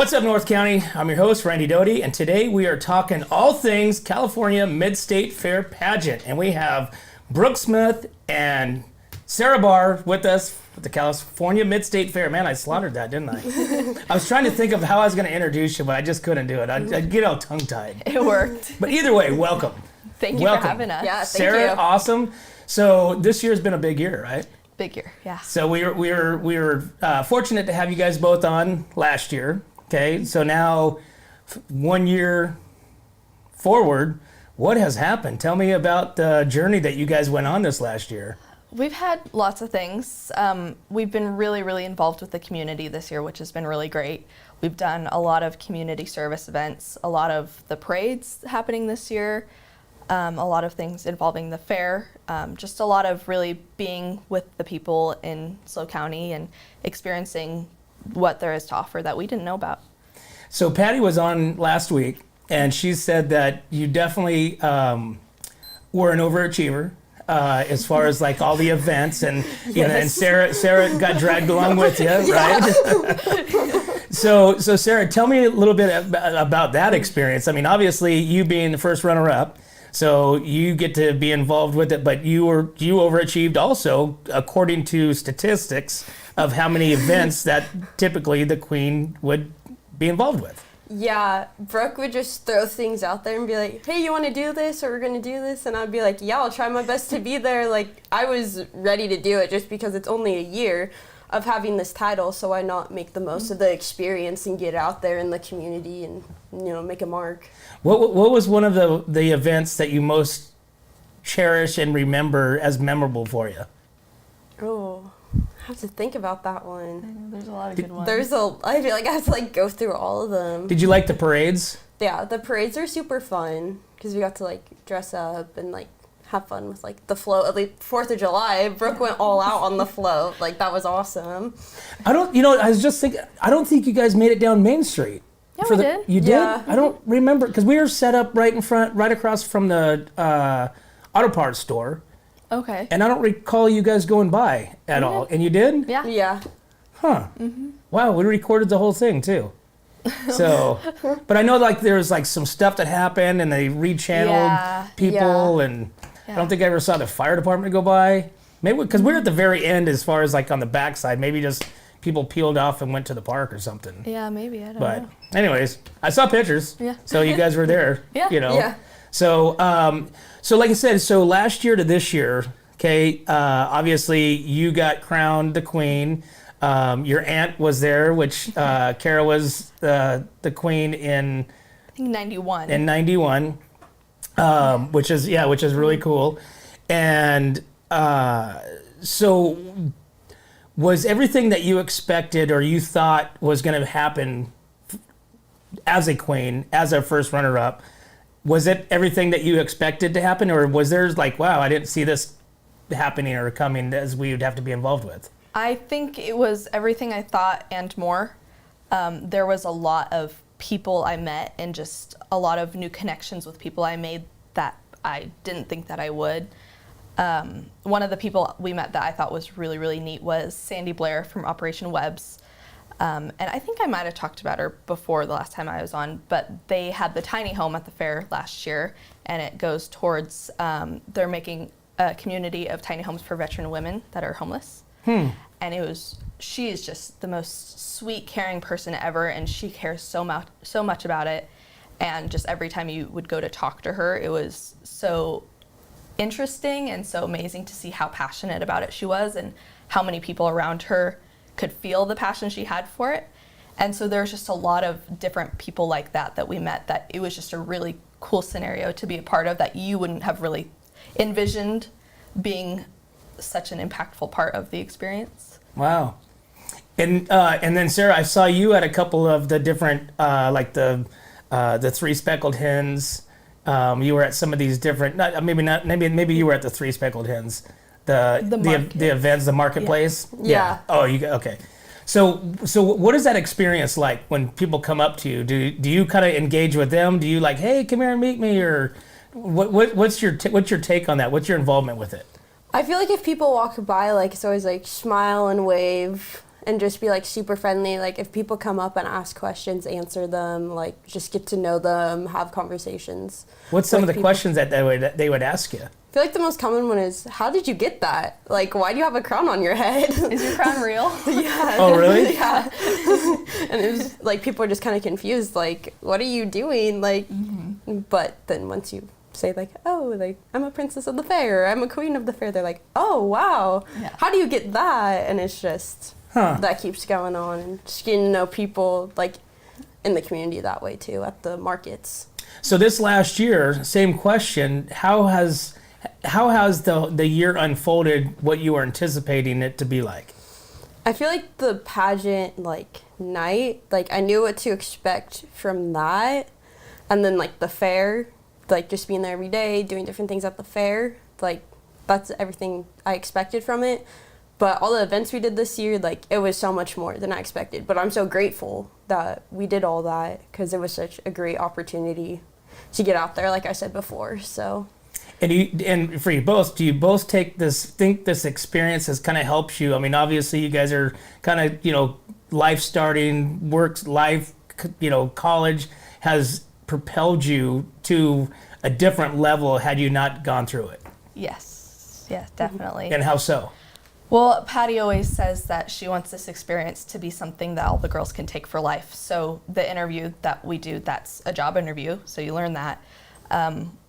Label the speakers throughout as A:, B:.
A: What's up, North County? I'm your host, Randy Doty, and today we are talking all things California Mid-State Fair Pageant. And we have Brook Smith and Sarah Barr with us at the California Mid-State Fair. Man, I slaughtered that, didn't I? I was trying to think of how I was going to introduce you, but I just couldn't do it. I'd get all tongue-tied.
B: It worked.
A: But either way, welcome.
B: Thank you for having us.
C: Yeah, thank
A: Sarah,
C: you.
A: awesome. So this year's been a big year, right?
B: Big year, yeah.
A: So we were fortunate to have you guys both on last year. Okay, so now 1 year forward, what has happened? Tell me about the journey that you guys went on this last year.
B: We've had lots of things. We've been really involved with the community this year, which has been really great. We've done a lot of community service events, a lot of the parades happening this year, a lot of things involving the fair, just a lot of really being with the people in SLO County and experiencing what there is to offer that we didn't know about.
A: So Patty was on last week, and she said that you definitely were an overachiever as far as like all the events, and you know, and Sarah got dragged along with you, right? So Sarah, tell me a little bit about that experience. I mean, obviously you being the first runner-up, so you get to be involved with it, but you overachieved also according to statistics of how many events that typically the Queen would be involved with.
C: Yeah, Brooke would just throw things out there and be like, hey, you want to do this, or we're going to do this? And I'd be like, yeah, I'll try my best to be there. Like, I was ready to do it just because it's only a year of having this title, so why not make the most of the experience and get out there in the community and, you know, make a mark.
A: What was one of the events that you most cherish and remember as memorable for you?
C: Oh, I have to think about that one.
B: There's a lot of good ones.
C: I feel like I have to go through all of them.
A: Did you like the parades?
C: Yeah, the parades are super fun because we got to dress up and have fun with the float. At least 4th of July, Brooke went all out on the float. That was awesome.
A: I was just thinking, I don't think you guys made it down Main Street.
B: Yeah, we did.
A: You did?
C: Yeah.
A: I don't remember, because we were set up right in front, right across from the auto parts store.
B: Okay.
A: And I don't recall you guys going by at all. And you did?
B: Yeah.
C: Yeah.
A: Huh. Mm-hmm. Wow, we recorded the whole thing too. So, but I know there was some stuff that happened and they rechanneled people, and I don't think I ever saw the fire department go by. Maybe because we're at the very end as far as on the backside. Maybe just people peeled off and went to the park or something.
B: Yeah, maybe. I don't
A: But
B: know.
A: anyways, I saw pictures.
B: Yeah.
A: So you guys were there.
B: Yeah.
A: You know.
C: Yeah.
A: So, so like I said, so last year to this year, okay, obviously you got crowned the Queen. Your aunt was there, which Kara was the Queen in,
B: I think 91.
A: in 91, which is really cool. And so was everything that you expected or you thought was going to happen as a Queen, as a first runner-up? Was it everything that you expected to happen, or was there wow, I didn't see this happening or coming as we would have to be involved with?
B: I think it was everything I thought and more. There was a lot of people I met and just a lot of new connections with people I made that I didn't think that I would. One of the people we met that I thought was really neat was Sandy Blair from Operation Webs. And I think I might have talked about her before the last time I was on, but they had the tiny home at the fair last year, and it goes towards, they're making a community of tiny homes for veteran women that are homeless. And she is just the most sweet, caring person ever, and she cares so much about it. And just every time you would go to talk to her, it was so interesting and so amazing to see how passionate about it she was and how many people around her could feel the passion she had for it. And so there's just a lot of different people like that we met, that it was just a really cool scenario to be a part of that you wouldn't have really envisioned being such an impactful part of the experience.
A: Wow. And then Sarah, I saw you at a couple of the different the Three Speckled Hens. You were at some of these different, maybe you were at the Three Speckled Hens, the events, the marketplace.
C: Yeah.
A: Oh, okay. So what is that experience like when people come up to you? Do you kind of engage with them? Do you hey, come here and meet me, or what's your take on that? What's your involvement with it?
C: I feel like if people walk by, it's always smile and wave and just be like super friendly. Like if people come up and ask questions, answer them, like just get to know them, have conversations.
A: What's some of the
C: people.
A: questions that they would ask you?
C: I feel like the most common one is, how did you get that? Like, why do you have a crown on your head?
B: Is your crown real?
C: Yeah.
A: Oh, really?
C: Yeah. And it was like, people are just kind of confused, like, what are you doing? Like, but then once you say like, oh, like, I'm a princess of the fair, I'm a queen of the fair, they're like, oh, wow, how do you get that? And it's just, that keeps going on, and just getting to know people, like, in the community that way too, at the markets.
A: So this last year, same question, how has the year unfolded what you were anticipating it to be like?
C: I feel like the pageant, like, night, like, I knew what to expect from that, and then, like, the fair, like, just being there every day, doing different things at the fair, like, that's everything I expected from it. But all the events we did this year, like, it was so much more than I expected. But I'm so grateful that we did all that, because it was such a great opportunity to get out there, like I said before, so...
A: And for you both, do you both think this experience has kind of helped you? I mean, obviously you guys are kind of, life starting, life, college has propelled you to a different level had you not gone through it.
B: Yes, definitely.
A: And how so?
B: Well, Patty always says that she wants this experience to be something that all the girls can take for life. So the interview that we do, that's a job interview, so you learn that.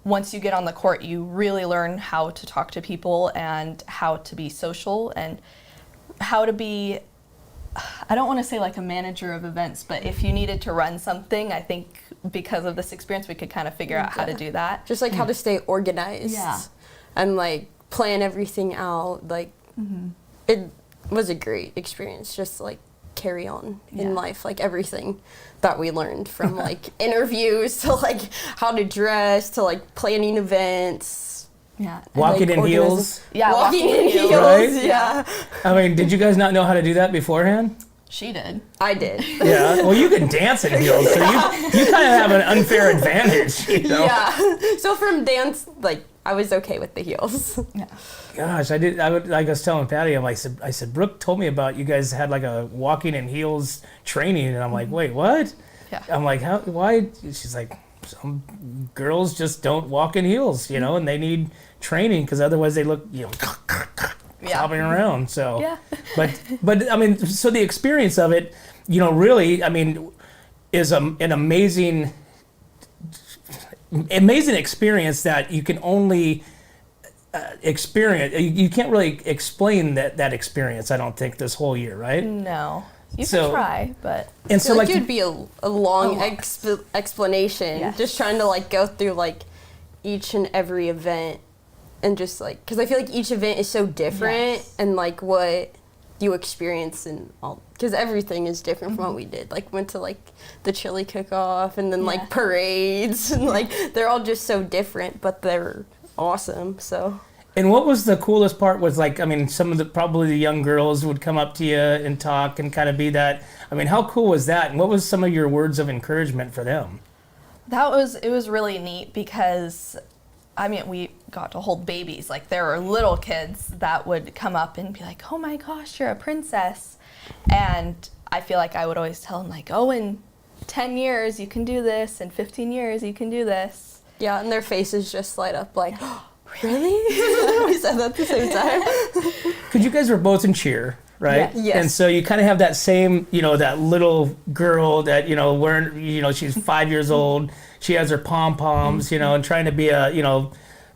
B: Once you get on the court, you really learn how to talk to people and how to be social and how to be, I don't want to say like a manager of events, but if you needed to run something, I think because of this experience, we could kind of figure out how to do that.
C: Just like how to stay organized and like plan everything out. Like it was a great experience, just like carry on in life, like everything that we learned from like interviews to like how to dress to like planning events.
A: Walking in heels.
C: Walking in heels.
A: Right?
C: Yeah.
A: I mean, did you guys not know how to do that beforehand?
B: She did.
C: I did.
A: Yeah. Well, you can dance in heels, so you kind of have an unfair advantage.
C: Yeah. So from dance, like I was okay with the heels.
A: Yeah. Gosh, I was telling Patty, I said, Brooke told me about you guys had like a walking in heels training, and I'm like, wait, what?
B: Yeah.
A: I'm like, why? She's like, some girls just don't walk in heels, and they need training because otherwise they look, clobbing around. So, but I mean, so the experience of it, really, I mean, is an amazing experience that you can only experience. You can't really explain that experience, I don't think, this whole year, right?
B: No. You can try, but...
C: And so like it'd be a long explanation, just trying to like go through like each and every event and just like, because I feel like each event is so different and like what you experience and all, because everything is different from what we did. Like went to like the chili cook-off and then like parades and like they're all just so different, but they're awesome. So.
A: And what was the coolest part was like, I mean, probably the young girls would come up to you and talk and kind of be that. I mean, how cool was that? And what was some of your words of encouragement for them?
B: It was really neat because, I mean, we got to hold babies. Like there were little kids that would come up and be like, oh my gosh, you're a princess. And I feel like I would always tell them like, oh, in 10 years you can do this, in 15 years you can do this.
C: Yeah, and their faces just light up like, really? We said that at the same time.
A: Because you guys were both in cheer, right?
C: Yes.
A: And so you kind of have that same, that little girl that, wearing, she's 5 years old. She has her pom-poms, and trying to be a,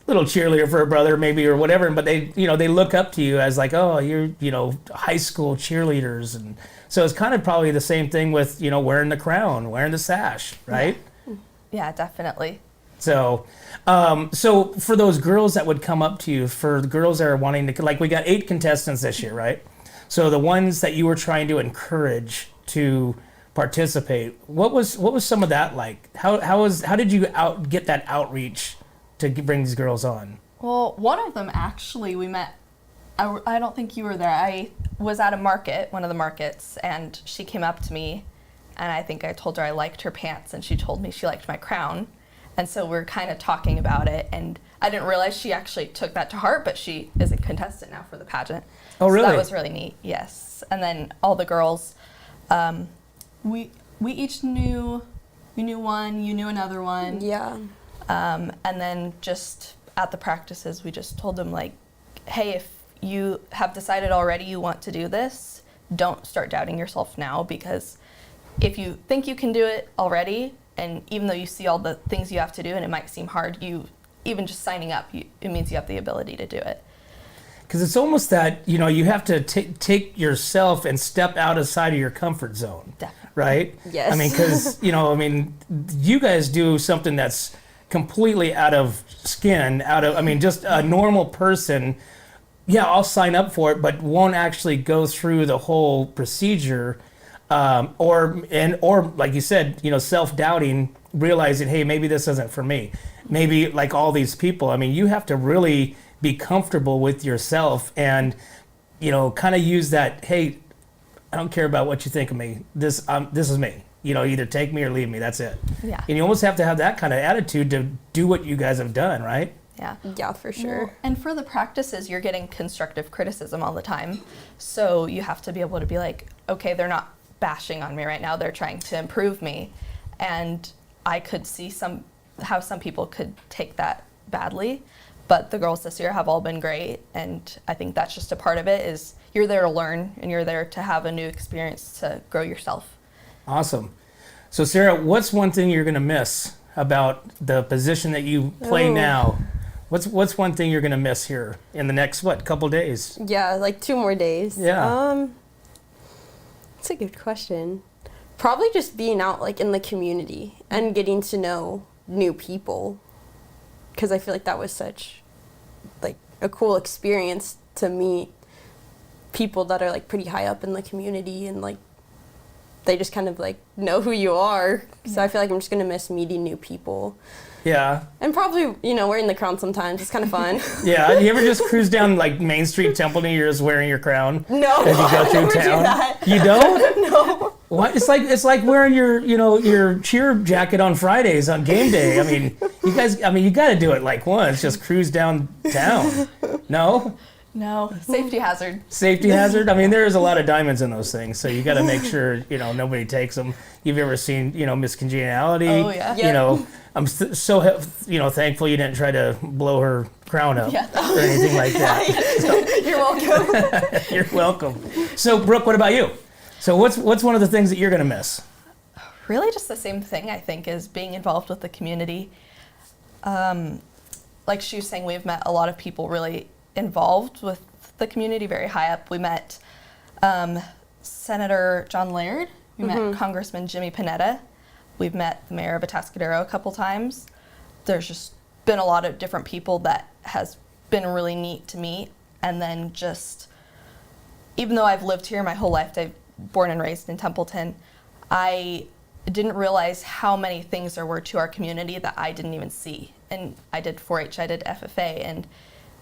A: little cheerleader for her brother maybe or whatever. But they, they look up to you as like, oh, you're, high school cheerleaders. And so it's kind of probably the same thing with, wearing the crown, wearing the sash, right?
B: Yeah, definitely.
A: So, so for those girls that would come up to you, for the girls that are wanting to, like we got 8 contestants this year, right? So the ones that you were trying to encourage to participate, what was some of that like? How did you get that outreach to bring these girls on?
B: Well, one of them actually we met. I don't think you were there. I was at a market, one of the markets, and she came up to me, and I think I told her I liked her pants, and she told me she liked my crown. And so we're kind of talking about it, and I didn't realize she actually took that to heart, but she is a contestant now for the pageant.
A: Oh, really?
B: So that was really neat, yes. And then all the girls, we each knew, you knew one, you knew another one.
C: Yeah.
B: And then just at the practices, we just told them, like, hey, if you have decided already you want to do this, don't start doubting yourself now, because if you think you can do it already, and even though you see all the things you have to do and it might seem hard, even just signing up, it means you have the ability to do it.
A: Because it's almost that, you have to take yourself and step outside of your comfort zone.
B: Definitely.
C: Right?
B: Yes.
A: I mean, because, you guys do something that's completely out of skin, just a normal person, yeah, I'll sign up for it, but won't actually go through the whole procedure. Or like you said, self-doubting, realizing, hey, maybe this isn't for me. Maybe like all these people, you have to really be comfortable with yourself and, kind of use that, hey, I don't care about what you think of me. This is me. Either take me or leave me. That's it.
B: Yeah.
A: And you almost have to have that kind of attitude to do what you guys have done, right?
B: Yeah.
C: Yeah, for sure.
B: Well, and for the practices, you're getting constructive criticism all the time. So you have to be able to be like, okay, they're not bashing on me right now. They're trying to improve me. And I could see how some people could take that badly. But the girls this year have all been great. And I think that's just a part of it, is you're there to learn and you're there to have a new experience to grow yourself.
A: Awesome. So Sarah, what's one thing you're going to miss about the position that you play now? What's one thing you're going to miss here in the next, couple days?
C: Yeah, like 2 more days.
A: Yeah.
C: That's a good question. Probably just being out like in the community and getting to know new people, because I feel like that was such like a cool experience to meet people that are like pretty high up in the community, and like they just kind of like know who you are. So I feel like I'm just going to miss meeting new people.
A: Yeah.
C: And probably, wearing the crown sometimes. It's kind of fun.
A: Yeah. You ever just cruise down like Main Street, Templeton, you're just wearing your crown?
C: No.
A: As you go through
C: never
A: town?
C: do that.
A: You don't?
C: No.
A: What? It's like wearing your cheer jacket on Fridays on game day. You guys, you got to do it like once. Just cruise downtown. No?
B: No, safety hazard.
A: Safety hazard? There's a lot of diamonds in those things, so you got to make sure, nobody takes them. You've ever seen, Miss Congeniality?
B: Oh, yeah.
A: I'm so, thankful you didn't try to blow her crown up or anything like that.
C: You're welcome.
A: You're welcome. So, Brooke, what about you? So what's one of the things that you're going to miss?
B: Really just the same thing, I think, is being involved with the community. Like she was saying, we've met a lot of people really involved with the community, very high up. We met Senator John Laird. We met Congressman Jimmy Panetta. We've met the mayor of Atascadero a couple times. There's just been a lot of different people that has been really neat to meet. And then just, even though I've lived here my whole life, I've born and raised in Templeton, I didn't realize how many things there were to our community that I didn't even see. And I did 4-H, I did FFA, and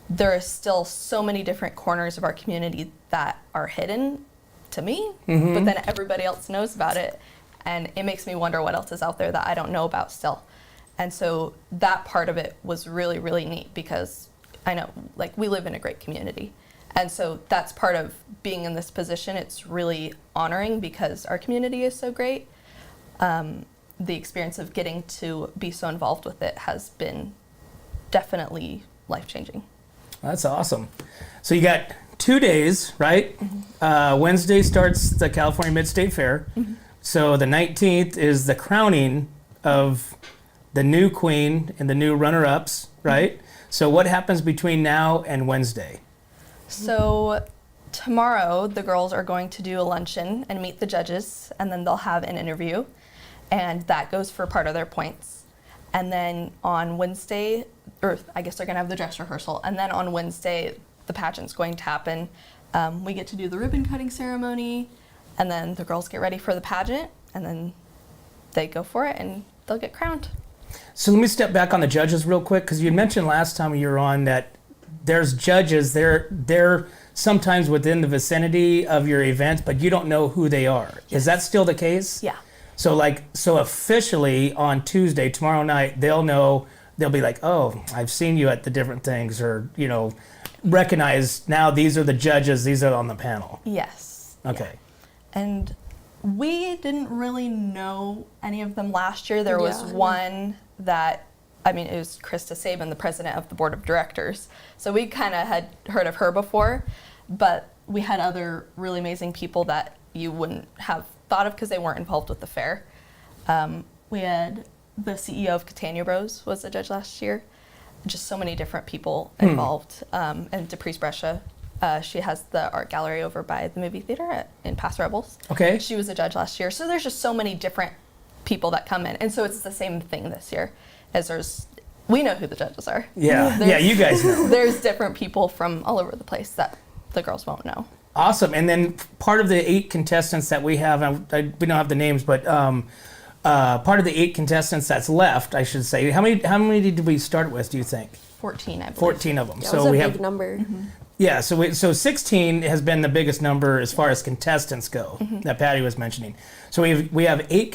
B: there are still so many different corners of our community that are hidden to me, but then everybody else knows about it. And it makes me wonder what else is out there that I don't know about still. And so that part of it was really, really neat, because I know, like, we live in a great community. And so that's part of being in this position. It's really honoring because our community is so great. The experience of getting to be so involved with it has been definitely life-changing.
A: That's awesome. So you got 2 days, right? Wednesday starts the California Mid-State Fair. So the 19th is the crowning of the new queen and the new runner-ups, right? So what happens between now and Wednesday?
B: So tomorrow, the girls are going to do a luncheon and meet the judges, and then they'll have an interview, and that goes for part of their points. And then on Wednesday, or I guess they're going to have the dress rehearsal, and then on Wednesday, the pageant's going to happen. We get to do the ribbon cutting ceremony, and then the girls get ready for the pageant, and then they go for it, and they'll get crowned.
A: So let me step back on the judges real quick, because you mentioned last time you were on that there's judges, they're sometimes within the vicinity of your event, but you don't know who they are.
B: Yes.
A: Is that still the case?
B: Yeah.
A: So officially on Tuesday, tomorrow night, they'll be like, oh, I've seen you at the different things, or, recognize now these are the judges, these are on the panel.
B: Yes.
A: Okay.
B: Yeah. And we didn't really know any of them last year. There was one that, it was Krista Sabin, the president of the board of directors. So we kind of had heard of her before, but we had other really amazing people that you wouldn't have thought of because they weren't involved with the fair. We had the CEO of Catania Bros was a judge last year. Just so many different people involved. And Deprice Brescia, she has the art gallery over by the movie theater in Paso Robles.
A: Okay.
B: She was a judge last year. So there's just so many different people that come in. And so it's the same thing this year, as we know who the judges are.
A: Yeah, yeah, you guys know.
B: There's different people from all over the place that the girls won't know.
A: Awesome. And then part of the 8 contestants that we have, we don't have the names, but part of the 8 contestants that's left, I should say, how many did we start with, do you think?
B: 14, I believe.
A: 14 of them.
C: That
A: so
C: was a
A: we
C: big
A: have
C: number.
A: Yeah, so 16 has been the biggest number as far as contestants go that Patty was mentioning. So we have 8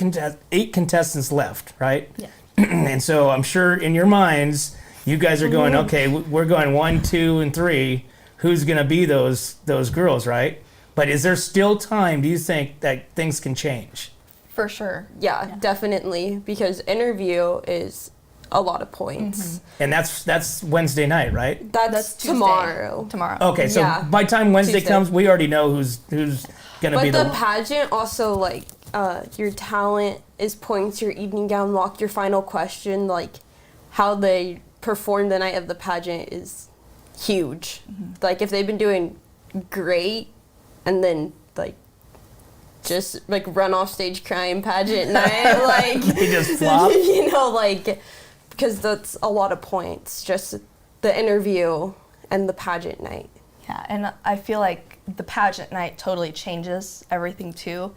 A: contestants left, right?
B: Yeah.
A: And so I'm sure in your minds, you guys are going, okay, we're going 1, 2, and 3. Who's going to be those girls, right? But is there still time, do you think, that things can change?
B: For sure.
C: Yeah, definitely, because interview is a lot of points.
A: And that's Wednesday night, right?
C: That's
B: Tuesday.
C: tomorrow.
A: Okay, so
C: Yeah.
A: by the time Wednesday
C: Tuesday.
A: comes, we already know who's going to
C: But
A: be
C: the pageant also, like, your talent is points, your evening gown walk, your final question, like, how they perform the night of the pageant is huge. Like, if they've been doing great and then, like, just, like, run off stage crying pageant night, like,
A: They just flop?
C: like, because that's a lot of points, just the interview and the pageant night.
B: Yeah, and I feel like the pageant night totally changes everything too.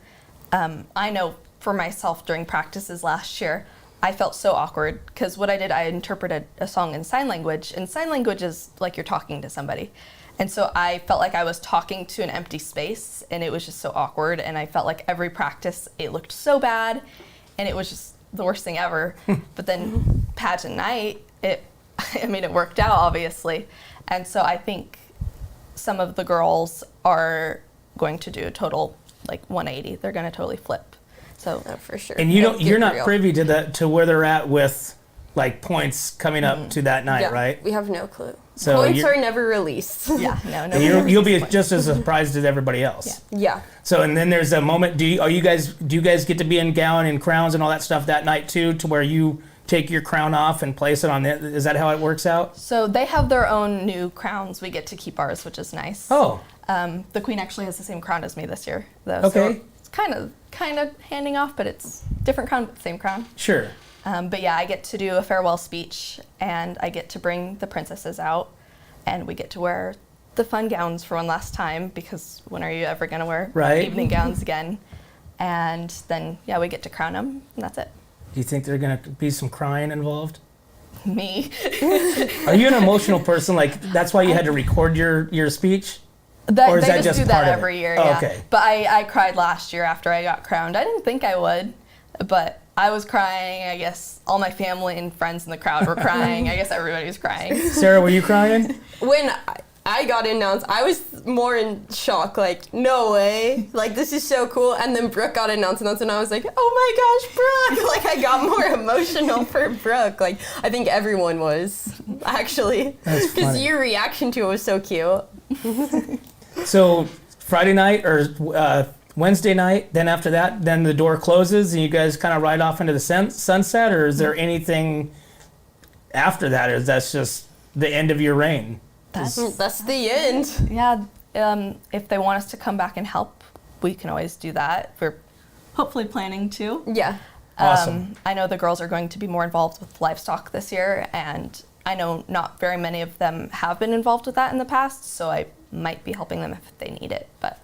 B: I know for myself during practices last year, I felt so awkward because what I did, I interpreted a song in sign language, and sign language is like you're talking to somebody. And so I felt like I was talking to an empty space, and it was just so awkward, and I felt like every practice, it looked so bad, and it was just the worst thing ever. But then pageant night, it worked out, obviously. And so I think some of the girls are going to do a total, like, 180. They're going to totally flip. So
C: For sure.
A: And you're not privy to where they're at with, like, points coming up to that night,
C: Yeah,
A: right?
C: we have no clue.
A: So
C: Points are never released.
B: yeah, no.
A: And you'll be just as surprised as everybody else.
B: Yeah.
C: Yeah.
A: So, and then there's a moment. Do you guys get to be in gown and crowns and all that stuff that night too, to where you take your crown off and place it on it? Is that how it works out?
B: So they have their own new crowns. We get to keep ours, which is nice.
A: Oh.
B: The queen actually has the same crown as me this year, though.
A: Okay.
B: So it's kind of handing off, but it's different crown, but the same crown.
A: Sure.
B: But yeah, I get to do a farewell speech, and I get to bring the princesses out, and we get to wear the fun gowns for one last time, because when are you ever going to wear evening gowns again? And then, yeah, we get to crown them, and that's it.
A: Do you think there's going to be some crying involved?
B: Me.
A: Are you an emotional person? Like, that's why you had to record your speech?
B: Or
A: is
B: they
A: that
B: just do
A: part
B: that
A: of it?
B: every year,
A: Oh,
B: yeah.
A: okay.
B: But I cried last year after I got crowned. I didn't think I would, but I was crying. I guess all my family and friends in the crowd were crying. I guess everybody was crying.
A: Sarah, were you crying?
C: When I got announced, I was more in shock, like, no way, like, this is so cool. And then Brooke got announced, and I was like, oh my gosh, Brooke. Like, I got more emotional for Brooke. Like, I think everyone was, actually.
A: That's
C: Because
A: funny.
C: your reaction to it was so cute.
A: So Friday night or Wednesday night, then after that, then the door closes and you guys kind of ride off into the sunset, or is there anything after that, or is that just the end of your reign?
C: That's the end.
B: Yeah, if they want us to come back and help, we can always do that. We're hopefully planning to.
C: Yeah.
A: Awesome.
B: I know the girls are going to be more involved with livestock this year, and I know not very many of them have been involved with that in the past, so I might be helping them if they need it. But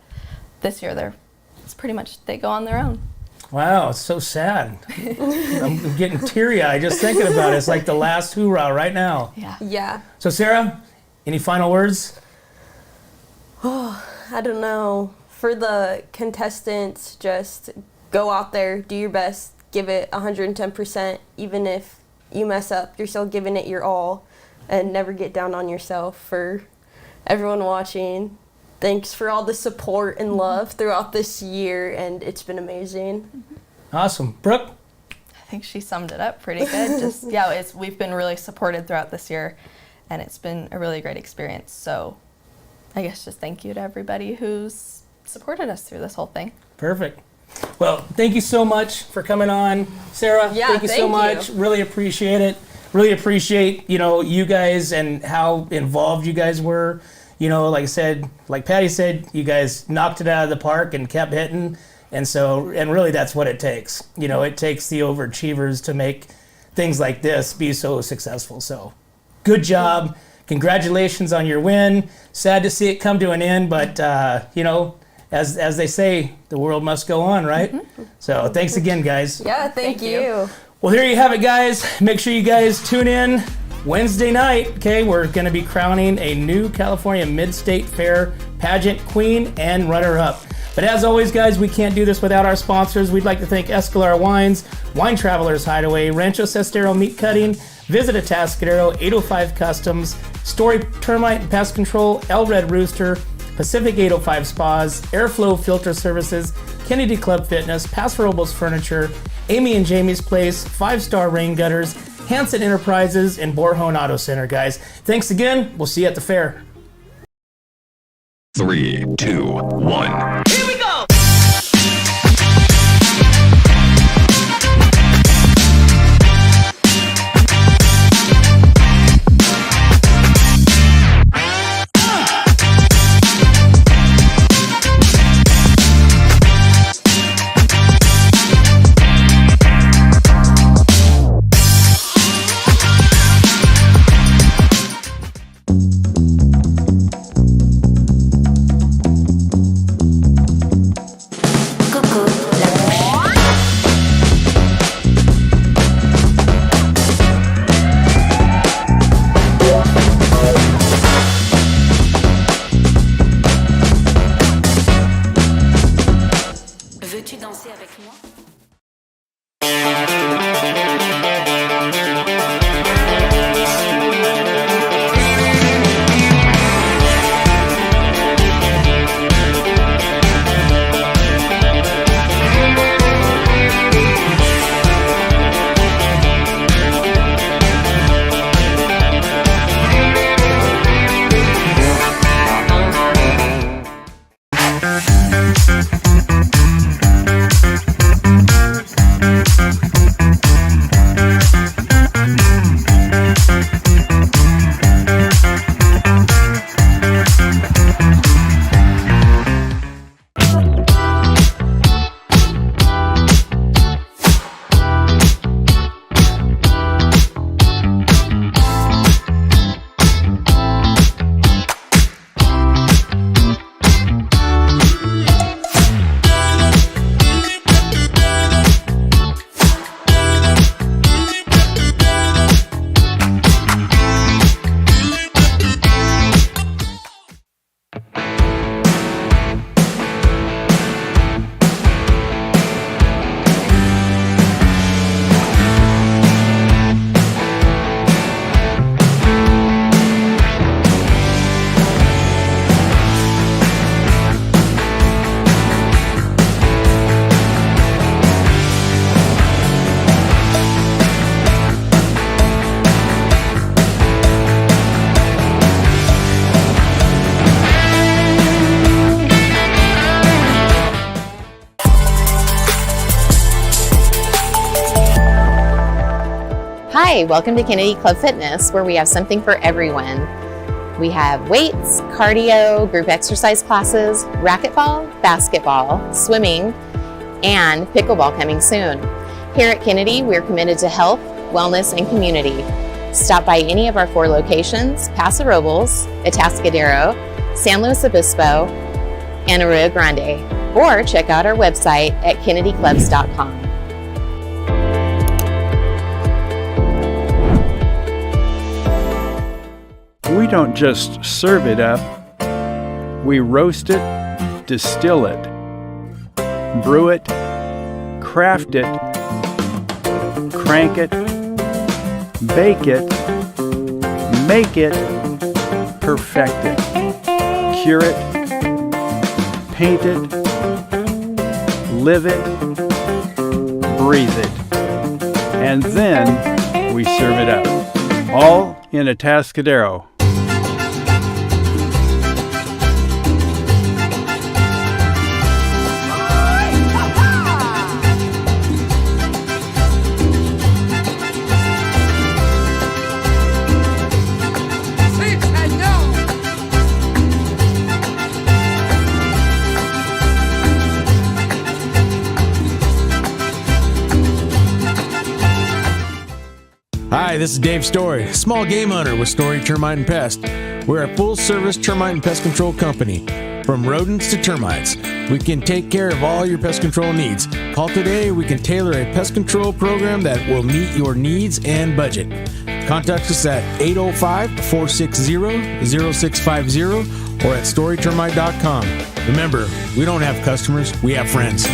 B: this year, it's pretty much they go on their own.
A: Wow, it's so sad. I'm getting teary-eyed just thinking about it. It's like the last hoorah right now.
B: Yeah.
C: Yeah.
A: So Sarah, any final words?
C: I don't know. For the contestants, just go out there, do your best, give it 110%. Even if you mess up, you're still giving it your all, and never get down on yourself. For everyone watching, thanks for all the support and love throughout this year, and it's been amazing.
A: Awesome. Brooke?
B: I think she summed it up pretty good. We've been really supported throughout this year, and it's been a really great experience. So I guess just thank you to everybody who's supported us through this whole thing.
A: Perfect. Well, thank you so much for coming on. Sarah, thank you so much. Really appreciate it. Really appreciate, you guys and how involved you guys were. Like I said, like Patty said, you guys knocked it out of the park and kept hitting. And really that's what it takes. It takes the overachievers to make things like this be so successful. So good job. Congratulations on your win. Sad to see it come to an end, but as they say, the world must go on, right? Mm-hmm. So thanks again, guys.
C: Yeah, thank you.
A: Well, there you have it, guys. Make sure you guys tune in Wednesday night. Okay, we're going to be crowning a new California Mid-State Fair pageant queen and runner-up. But as always, guys, we can't do this without our sponsors. We'd like to thank Escalar Wines, Wine Travelers Hideaway, Rancho Sestero Meat Cutting, Visit Atascadero, 805 Customs, Story Termite and Pest Control, El Red Rooster, Pacific 805 Spas, Airflow Filter Services, Kennedy Club Fitness, Paso Robles Furniture, Amy and Jamie's Place, 5-Star Rain Gutters, Hanson Enterprises, and Borhone Auto Center, guys. Thanks again. We'll see you at the fair.
D: 3, 2, 1.
A: Here we go!
E: Veux-tu danser avec moi?
F: Hi, welcome to Kennedy Club Fitness, where we have something for everyone. We have weights, cardio, group exercise classes, racquetball, basketball, swimming, and pickleball coming soon. Here at Kennedy, we're committed to health, wellness, and community. Stop by any of our 4 locations: Paso Robles, Atascadero, San Luis Obispo, and Arroyo Grande, or check out our website at kennedyclubs.com.
G: We don't just serve it up, we roast it, distill it, brew it, craft it, crank it, bake it, make it, perfect it, cure it, paint it, live it, breathe it, and then we serve it up, all in Atascadero.
E: Hi, this is Dave Story, small game hunter with Story Termite and Pest. We're a full-service termite and pest control company. From rodents to termites, we can take care of all your pest control needs. Call today, we can tailor a pest control program that will meet your needs and budget. Contact us at 805-460-0650 or at storytermite.com. Remember, we don't have customers, we have friends.